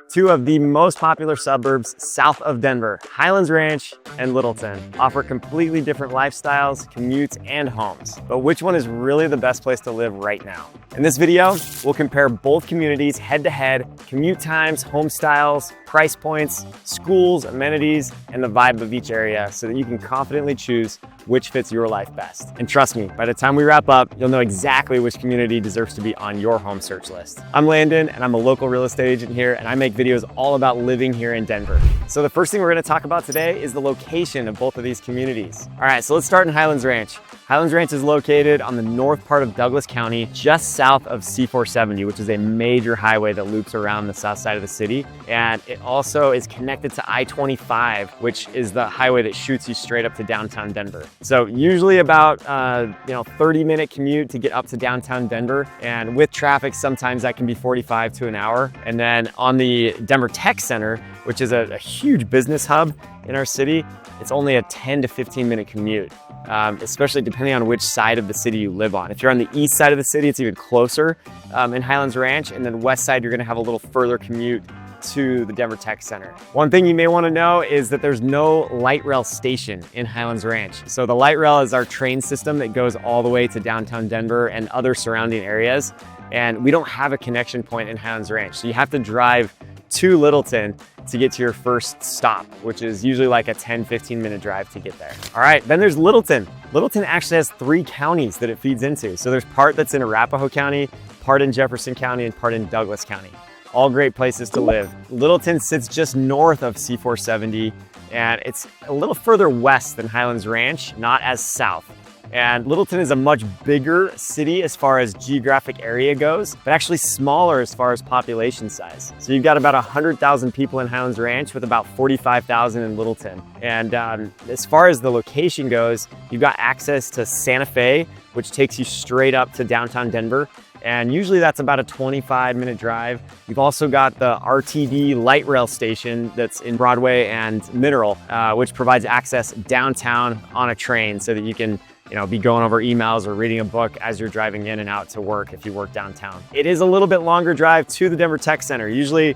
Two of the most popular suburbs south of Denver, Highlands Ranch and Littleton, offer completely different lifestyles, commutes, and homes. But which one is really the best place to live right now? In this video, we'll compare both communities head-to-head, commute times, home styles, price points, schools, amenities, and the vibe of each area so that you can confidently choose which fits your life best. And trust me, by the time we wrap up, you'll know exactly which community deserves to be on your home search list. I'm Landon, and I'm a local real estate agent here, and I make videos all about living here in Denver. So the first thing we're gonna talk about today is the location of both of these communities. All right, so let's start in Highlands Ranch. Highlands Ranch is located on the north part of Douglas County, just south of C-470, which is a major highway that loops around the south side of the city. And it also is connected to I-25, which is the highway that shoots you straight up to downtown Denver. So usually about 30-minute commute to get up to downtown Denver. And with traffic, sometimes that can be 45 to an hour. And then on the Denver Tech Center, which is a huge business hub in our city, it's only a 10 to 15-minute commute. Especially depending on which side of the city you live on. If you're on the east side of the city, it's even closer in Highlands Ranch, and then west side, you're gonna have a little further commute to the Denver Tech Center. One thing you may wanna know is that there's no light rail station in Highlands Ranch. So the light rail is our train system that goes all the way to downtown Denver and other surrounding areas. And we don't have a connection point in Highlands Ranch. So you have to drive to Littleton to get to your first stop, which is usually like a 10-15 minute drive to get there. All right, then there's Littleton. Littleton actually has 3 counties that it feeds into. So there's part that's in Arapahoe County, part in Jefferson County, and part in Douglas County. All great places to live. Littleton sits just north of C-470, and it's a little further west than Highlands Ranch, not as south. And Littleton is a much bigger city as far as geographic area goes, but actually smaller as far as population size. So you've got about 100,000 people in Highlands Ranch with about 45,000 in Littleton. And as far as the location goes, you've got access to Santa Fe, which takes you straight up to downtown Denver. And usually that's about a 25-minute drive. You've also got the RTD light rail station that's in Broadway and Mineral, which provides access downtown on a train so that you can be going over emails or reading a book as you're driving in and out to work if you work downtown. It is a little bit longer drive to the Denver Tech Center, usually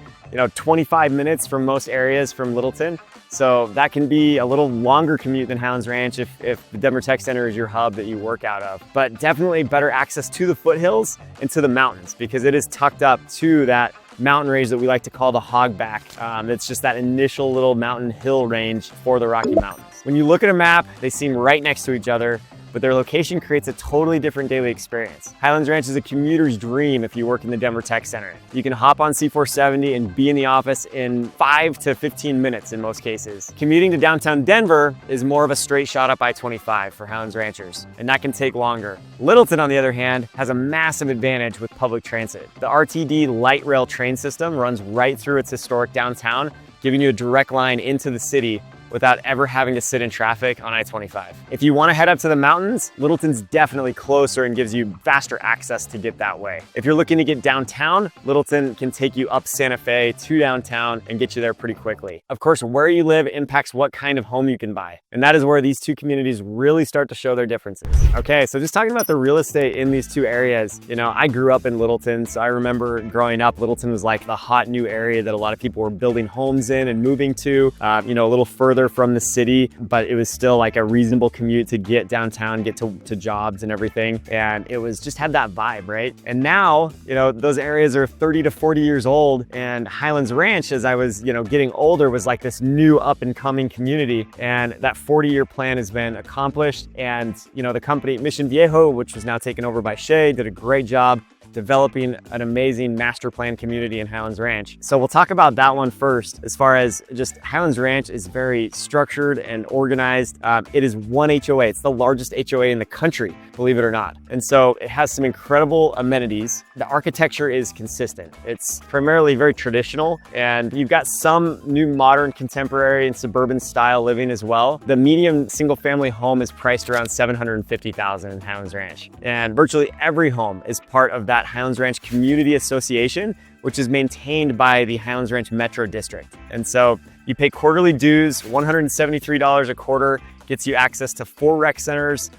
25 minutes from most areas from Littleton. So that can be a little longer commute than Highlands Ranch if the Denver Tech Center is your hub that you work out of. But definitely better access to the foothills and to the mountains because it is tucked up to that mountain range that we like to call the hogback. It's just that initial little mountain hill range for the Rocky Mountains. When you look at a map, they seem right next to each other, but their location creates a totally different daily experience. Highlands Ranch is a commuter's dream if you work in the Denver Tech Center. You can hop on C-470 and be in the office in 5 to 15 minutes in most cases. Commuting to downtown Denver is more of a straight shot up I-25 for Highlands Ranchers, and that can take longer. Littleton, on the other hand, has a massive advantage with public transit. The RTD light rail train system runs right through its historic downtown, giving you a direct line into the city without ever having to sit in traffic on I-25. If you want to head up to the mountains, Littleton's definitely closer and gives you faster access to get that way. If you're looking to get downtown, Littleton can take you up Santa Fe to downtown and get you there pretty quickly. Of course, where you live impacts what kind of home you can buy. And that is where these two communities really start to show their differences. Okay, so just talking about the real estate in these two areas, I grew up in Littleton, so I remember growing up, Littleton was like the hot new area that a lot of people were building homes in and moving to, a little further from the city, but it was still like a reasonable commute to get downtown, get to jobs and everything. And it was just had that vibe, right? And now, those areas are 30 to 40 years old, and Highlands Ranch, as I was, getting older, was like this new up and coming community. And that 40-year plan has been accomplished. And, the company Mission Viejo, which was now taken over by Shea, did a great job developing an amazing master plan community in Highlands Ranch. So we'll talk about that one first. As far as just Highlands Ranch is very structured and organized. It is one HOA. It's the largest HOA in the country, believe it or not. And so it has some incredible amenities. The architecture is consistent. It's primarily very traditional, and you've got some new modern contemporary and suburban style living as well. The median single family home is priced around $750,000 in Highlands Ranch. And virtually every home is part of that Highlands Ranch Community Association, which is maintained by the Highlands Ranch Metro District. And so you pay quarterly dues, $173 a quarter, gets you access to 4 rec centers,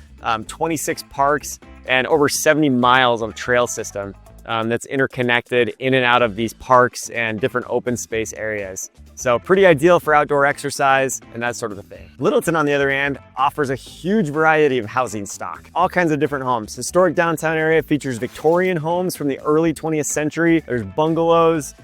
26 parks, and over 70 miles of trail system. that's interconnected in and out of these parks and different open space areas. So pretty ideal for outdoor exercise and that sort of a thing. Littleton, on the other hand, offers a huge variety of housing stock. All kinds of different homes. Historic downtown area features Victorian homes from the early 20th century. There's bungalows,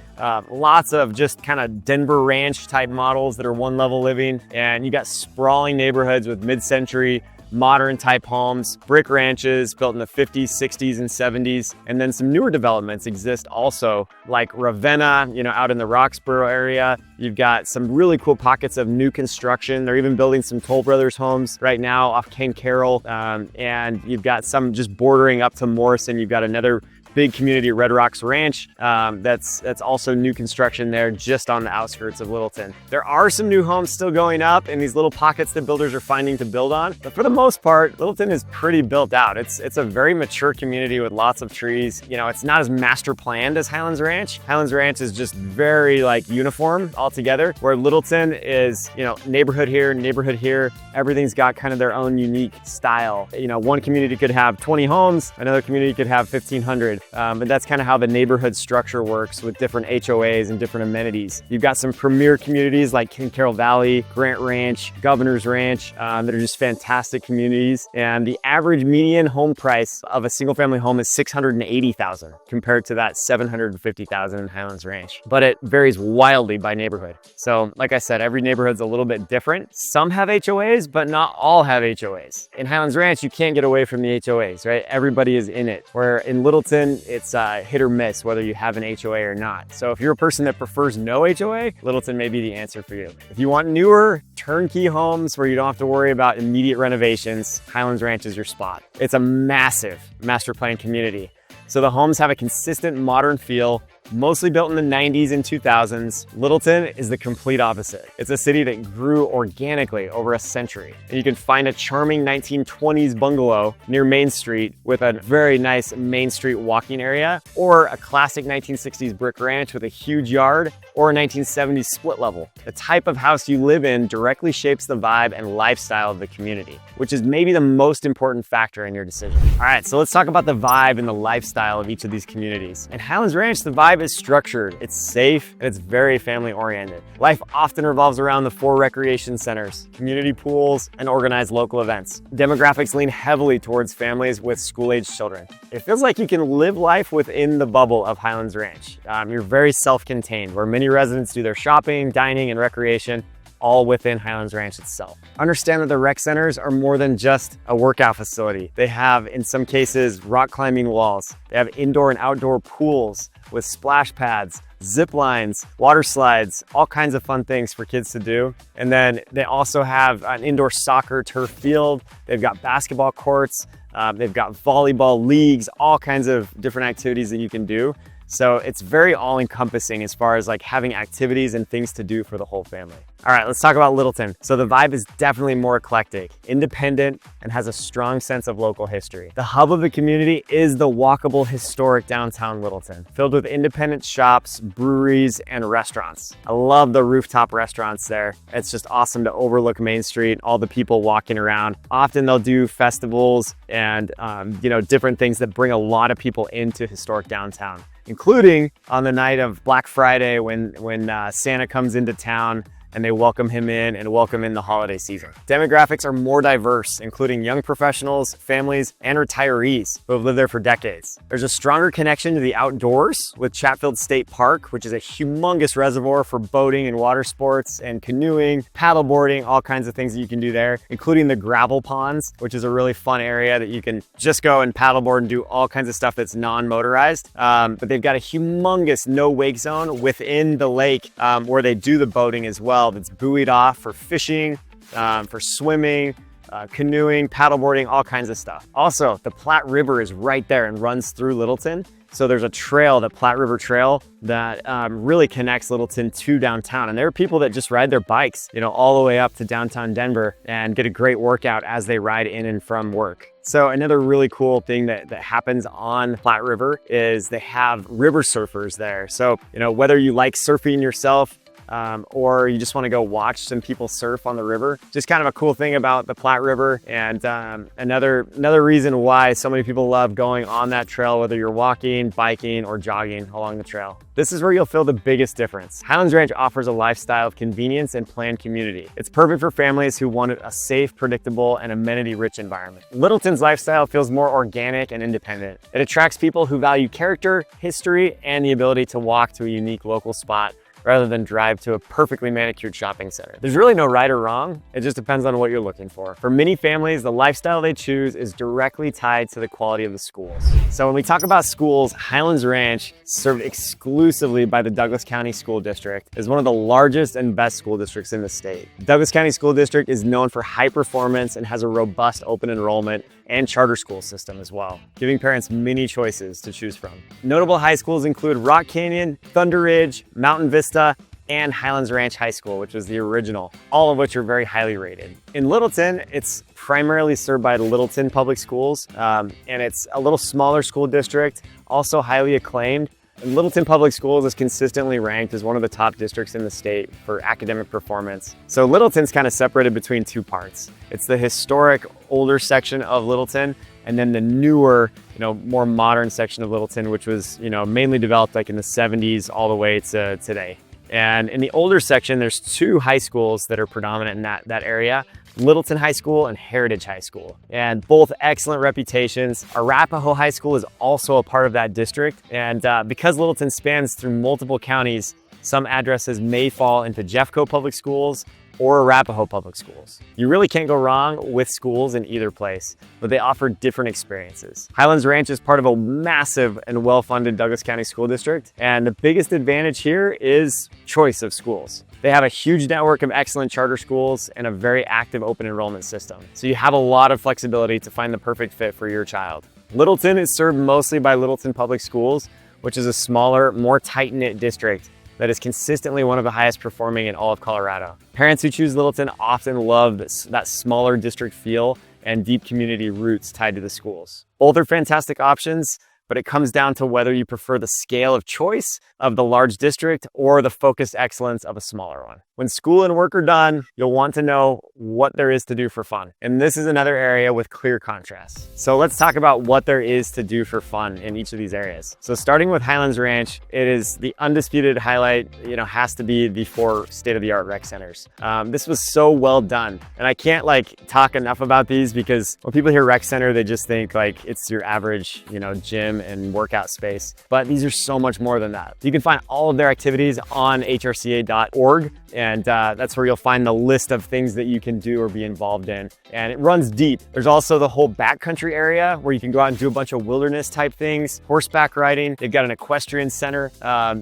lots of just kind of Denver ranch type models that are one level living. And you got sprawling neighborhoods with mid-century modern type homes, brick ranches built in the 50s, 60s, and 70s. And then some newer developments exist also, like Ravenna, out in the Roxborough area. You've got some really cool pockets of new construction. They're even building some Toll Brothers homes right now off Ken Carroll. And you've got some just bordering up to Morrison. You've got another big community, Red Rocks Ranch, that's also new construction there just on the outskirts of Littleton. There are some new homes still going up in these little pockets that builders are finding to build on, but for the most part, Littleton is pretty built out. It's a very mature community with lots of trees. It's not as master planned as Highlands Ranch. Highlands Ranch is just very uniform altogether, where Littleton is, neighborhood here, everything's got kind of their own unique style. One community could have 20 homes, another community could have 1,500. And that's kind of how the neighborhood structure works with different HOAs and different amenities. You've got some premier communities like King Carroll Valley, Grant Ranch, Governor's Ranch, that are just fantastic communities. And the average median home price of a single family home is $680,000 compared to that $750,000 in Highlands Ranch. But it varies wildly by neighborhood. So like I said, every neighborhood's a little bit different. Some have HOAs, but not all have HOAs. In Highlands Ranch, you can't get away from the HOAs, right? Everybody is in it. Where in Littleton, it's hit or miss whether you have an HOA or not. So if you're a person that prefers no HOA, Littleton may be the answer for you. If you want newer, turnkey homes where you don't have to worry about immediate renovations, Highlands Ranch is your spot. It's a massive master plan community. So the homes have a consistent modern feel, mostly built in the 90s and 2000s. Littleton is the complete opposite. It's a city that grew organically over a century. And you can find a charming 1920s bungalow near Main Street with a very nice Main Street walking area, or a classic 1960s brick ranch with a huge yard, or a 1970s split level. The type of house you live in directly shapes the vibe and lifestyle of the community, which is maybe the most important factor in your decision. All right, so let's talk about the vibe and the lifestyle of each of these communities. In Highlands Ranch, the vibe is structured, it's safe, and it's very family oriented. Life often revolves around the 4 recreation centers, community pools, and organized local events. Demographics lean heavily towards families with school-age children. It feels like you can live life within the bubble of Highlands Ranch. You're very self-contained, where many residents do their shopping, dining, and recreation all within Highlands Ranch itself. Understand that the rec centers are more than just a workout facility. They have, in some cases, rock climbing walls. They have indoor and outdoor pools with splash pads, zip lines, water slides, all kinds of fun things for kids to do. And then they also have an indoor soccer turf field. They've got basketball courts. They've got volleyball leagues, all kinds of different activities that you can do. So it's very all-encompassing as far as having activities and things to do for the whole family. All right, let's talk about Littleton. So the vibe is definitely more eclectic, independent, and has a strong sense of local history. The hub of the community is the walkable, historic downtown Littleton, filled with independent shops, breweries, and restaurants. I love the rooftop restaurants there. It's just awesome to overlook Main Street, all the people walking around. Often they'll do festivals and different things that bring a lot of people into historic downtown, including on the night of Black Friday when Santa comes into town and they welcome him in and welcome in the holiday season. Demographics are more diverse, including young professionals, families, and retirees who have lived there for decades. There's a stronger connection to the outdoors with Chatfield State Park, which is a humongous reservoir for boating and water sports and canoeing, paddleboarding, all kinds of things that you can do there, including the gravel ponds, which is a really fun area that you can just go and paddleboard and do all kinds of stuff that's non-motorized. But they've got a humongous no-wake zone within the lake where they do the boating as well. That's buoyed off for fishing, for swimming, canoeing, paddleboarding, all kinds of stuff. Also, the Platte River is right there and runs through Littleton. So there's a trail, the Platte River Trail, that really connects Littleton to downtown. And there are people that just ride their bikes, all the way up to downtown Denver and get a great workout as they ride in and from work. So another really cool thing that happens on Platte River is they have river surfers there. So, whether you like surfing yourself, or you just want to go watch some people surf on the river. Just kind of a cool thing about the Platte River, and another reason why so many people love going on that trail, whether you're walking, biking, or jogging along the trail. This is where you'll feel the biggest difference. Highlands Ranch offers a lifestyle of convenience and planned community. It's perfect for families who wanted a safe, predictable, and amenity-rich environment. Littleton's lifestyle feels more organic and independent. It attracts people who value character, history, and the ability to walk to a unique local spot rather than drive to a perfectly manicured shopping center. There's really no right or wrong. It just depends on what you're looking for. For many families, the lifestyle they choose is directly tied to the quality of the schools. So when we talk about schools, Highlands Ranch, served exclusively by the Douglas County School District, is one of the largest and best school districts in the state. Douglas County School District is known for high performance and has a robust open enrollment and charter school system as well, giving parents many choices to choose from. Notable high schools include Rock Canyon, Thunder Ridge, Mountain Vista, and Highlands Ranch High School, which was the original, all of which are very highly rated. In Littleton, it's primarily served by the Littleton Public Schools, and it's a little smaller school district, also highly acclaimed. And Littleton Public Schools is consistently ranked as one of the top districts in the state for academic performance. So Littleton's kind of separated between two parts. It's the historic older section of Littleton, and then the newer, more modern section of Littleton, which was, mainly developed like in the 70s all the way to today. And in the older section, there's two high schools that are predominant in that area: Littleton High School and Heritage High School, and both excellent reputations. Arapahoe High School is also a part of that district, and because Littleton spans through multiple counties, some addresses may fall into Jeffco Public Schools or Arapahoe Public Schools. You really can't go wrong with schools in either place, but they offer different experiences. Highlands Ranch is part of a massive and well-funded Douglas County School District, and the biggest advantage here is choice of schools. They have a huge network of excellent charter schools and a very active open enrollment system, so you have a lot of flexibility to find the perfect fit for your child. Littleton is served mostly by Littleton Public Schools, which is a smaller, more tight-knit district that is consistently one of the highest performing in all of Colorado. Parents who choose Littleton often love that smaller district feel and deep community roots tied to the schools. Both are fantastic options, but it comes down to whether you prefer the scale of choice of the large district or the focused excellence of a smaller one. When school and work are done, you'll want to know what there is to do for fun. And this is another area with clear contrasts. So let's talk about what there is to do for fun in each of these areas. So starting with Highlands Ranch, it is the undisputed highlight, has to be the 4 state-of-the-art rec centers. This was so well done. And I can't talk enough about these, because when people hear rec center, they just think it's your average, gym and workout space. But these are so much more than that. You can find all of their activities on hrca.org. And that's where you'll find the list of things that you can do or be involved in. And it runs deep. There's also the whole backcountry area where you can go out and do a bunch of wilderness type things, horseback riding. They've got an equestrian center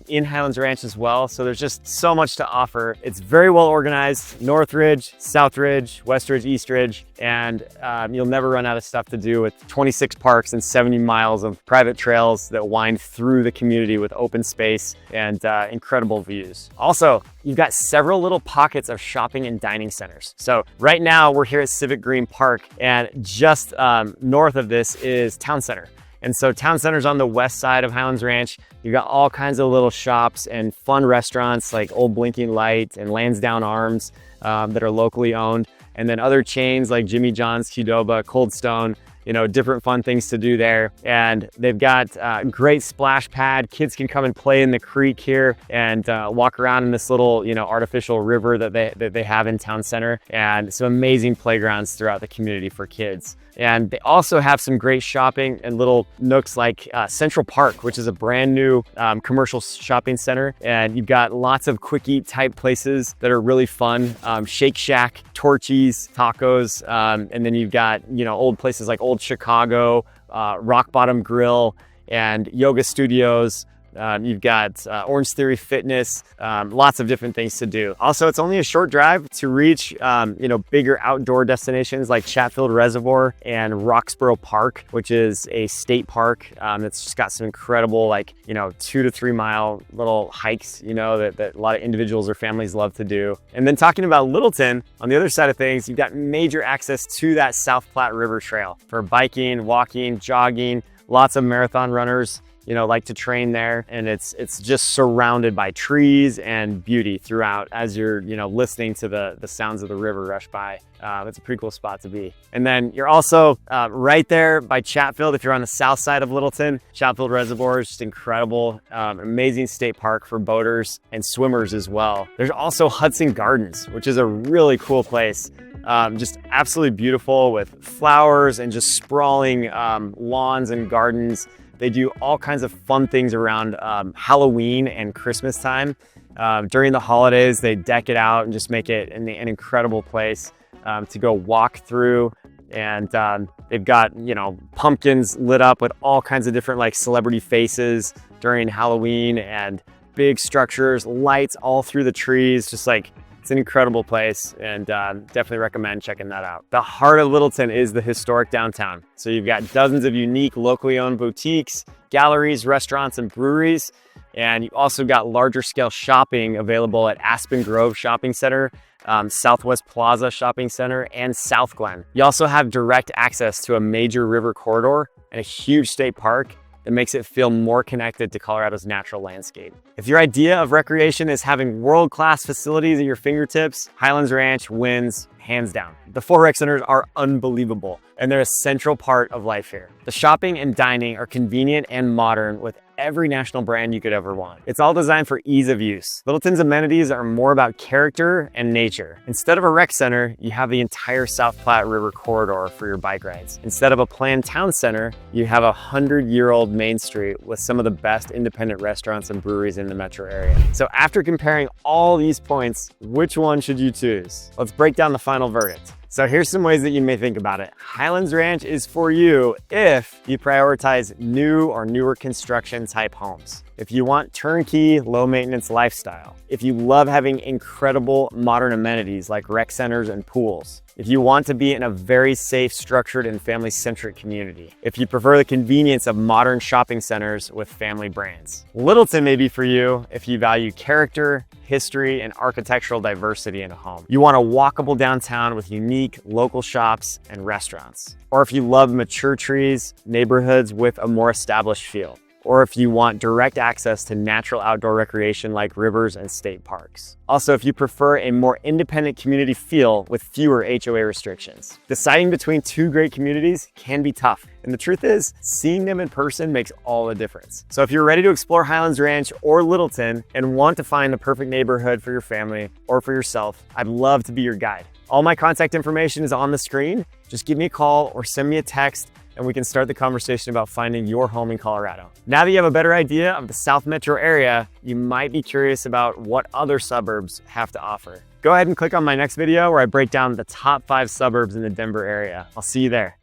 in Highlands Ranch as well. So there's just so much to offer. It's very well organized: North Ridge, South Ridge, West Ridge, East Ridge. And you'll never run out of stuff to do, with 26 parks and 70 miles of private trails that wind through the community with open space and incredible views. Also, you've got several little pockets of shopping and dining centers. So right now we're here at Civic Green Park, and just north of this is Town Center. And so Town Center's on the west side of Highlands Ranch. You've got all kinds of little shops and fun restaurants like Old Blinking Light and Lansdowne Arms that are locally owned. And then other chains like Jimmy John's, Qdoba, Cold Stone, different fun things to do there. And they've got a great splash pad. Kids can come and play in the creek here and walk around in this little, artificial river that they have in Town Center, and some amazing playgrounds throughout the community for kids. And they also have some great shopping and little nooks like Central Park, which is a brand new commercial shopping center. And you've got lots of quick eat type places that are really fun. Shake Shack, Torchy's, tacos. And then you've got, old places like Old Chicago, Rock Bottom Grill, and yoga studios. You've got Orange Theory Fitness, lots of different things to do. Also, it's only a short drive to reach, bigger outdoor destinations like Chatfield Reservoir and Roxborough Park, which is a state park that's just got some incredible, 2 to 3 mile little hikes, that a lot of individuals or families love to do. And then talking about Littleton, on the other side of things, you've got major access to that South Platte River Trail for biking, walking, jogging, lots of marathon runners like to train there, and it's just surrounded by trees and beauty throughout as you're, listening to the sounds of the river rush by. It's a pretty cool spot to be. And then you're also right there by Chatfield. If you're on the south side of Littleton, Chatfield Reservoir is just incredible. Amazing state park for boaters and swimmers as well. There's also Hudson Gardens, which is a really cool place. Just absolutely beautiful with flowers and just sprawling lawns and gardens. They do all kinds of fun things around Halloween and Christmas time. During the holidays, they deck it out and just make it an incredible place to go walk through. And they've got, pumpkins lit up with all kinds of different like celebrity faces during Halloween, and big structures, lights all through the trees, just like, it's an incredible place, and definitely recommend checking that out. The heart of Littleton is the historic downtown. So you've got dozens of unique locally owned boutiques, galleries, restaurants, and breweries. And you also got larger scale shopping available at Aspen Grove Shopping Center, Southwest Plaza Shopping Center, and South Glen. You also have direct access to a major river corridor and a huge state park that makes it feel more connected to Colorado's natural landscape. If your idea of recreation is having world-class facilities at your fingertips, Highlands Ranch wins hands down. The 4 rec centers are unbelievable, and they're a central part of life here. The shopping and dining are convenient and modern with every national brand you could ever want. It's all designed for ease of use. Littleton's amenities are more about character and nature. Instead of a rec center, you have the entire South Platte River corridor for your bike rides. Instead of a planned town center, you have a 100-year-old Main Street with some of the best independent restaurants and breweries in the metro area. So after comparing all these points, which one should you choose? Let's break down the final verdict. So here's some ways that you may think about it. Highlands Ranch is for you if you prioritize new or newer construction type homes. If you want turnkey, low maintenance lifestyle. If you love having incredible modern amenities like rec centers and pools. If you want to be in a very safe, structured, and family-centric community. If you prefer the convenience of modern shopping centers with family brands. Littleton may be for you if you value character, history, and architectural diversity in a home. You want a walkable downtown with unique local shops and restaurants. Or if you love mature trees, neighborhoods with a more established feel. Or if you want direct access to natural outdoor recreation like rivers and state parks. Also, if you prefer a more independent community feel with fewer HOA restrictions. Deciding between 2 great communities can be tough. And the truth is, seeing them in person makes all the difference. So if you're ready to explore Highlands Ranch or Littleton and want to find the perfect neighborhood for your family or for yourself, I'd love to be your guide. All my contact information is on the screen. Just give me a call or send me a text, and we can start the conversation about finding your home in Colorado. Now that you have a better idea of the South Metro area, you might be curious about what other suburbs have to offer. Go ahead and click on my next video where I break down the top 5 suburbs in the Denver area. I'll see you there.